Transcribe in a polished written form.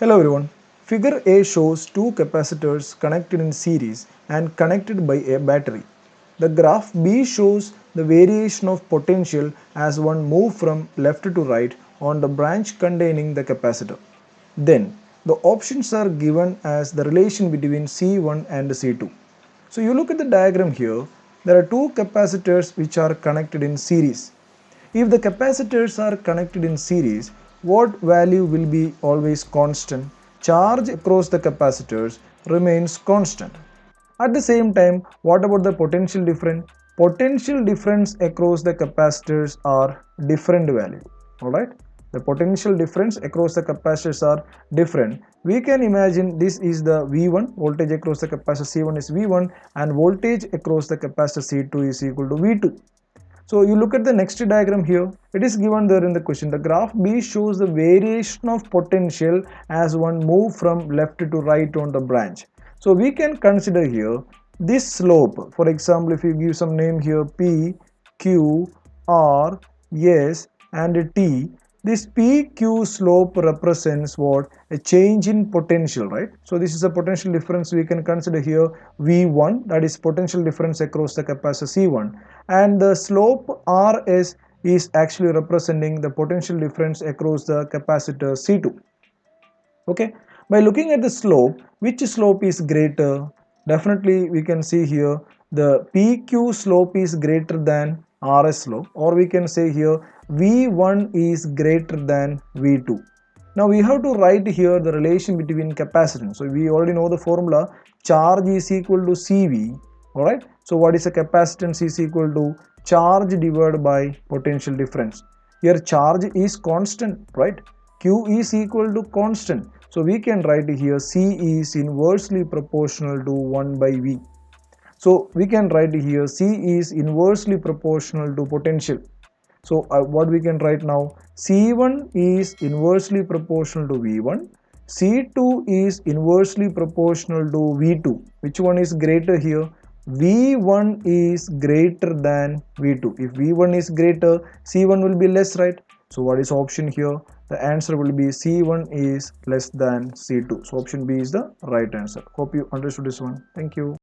Hello everyone. Figure A shows two capacitors connected in series and connected by a battery. The graph B shows the variation of potential as one moves from left to right on the branch containing the capacitor. Then the options are given as the relation between C1 and C2. So you look at the diagram here, there are two capacitors which are connected in series. If the capacitors are connected in series, what value will be always constant? Charge across the capacitors remains constant. At the same time, what about the potential difference? Potential difference across the capacitors are different value. Alright? The potential difference across the capacitors are different. We can imagine this is the V1, voltage across the capacitor C1 is V1 and voltage across the capacitor C2 is equal to V2. So you look at the next diagram here, it is given there in the question. The graph B shows the variation of potential as one move from left to right on the branch. So we can consider here this slope. For example, if you give some name here P, Q, R, S and T, this PQ slope represents what? A change in potential, right? So this is a potential difference we can consider here V1, that is potential difference across the capacitor C1, and the slope RS is actually representing the potential difference across the capacitor C2. Okay, by looking at the slope, which slope is greater? Definitely we can see here the PQ slope is greater than RS slope, or we can say here V1 is greater than V2. Now we have to write here the relation between capacitance. So we already know the formula, charge is equal to CV. Alright, so what is a capacitance is equal to charge divided by potential difference. Here charge is constant, right? Q is equal to constant. So we can write here C is inversely proportional to 1 by V. So we can write here C is inversely proportional to potential. So what we can write now, C1 is inversely proportional to V1, C2 is inversely proportional to V2. Which one is greater here? V1 is greater than V2. If V1 is greater, C1 will be less, right? So what is option here? The answer will be C1 is less than C2. So option B is the right answer. Hope you understood this one. Thank you.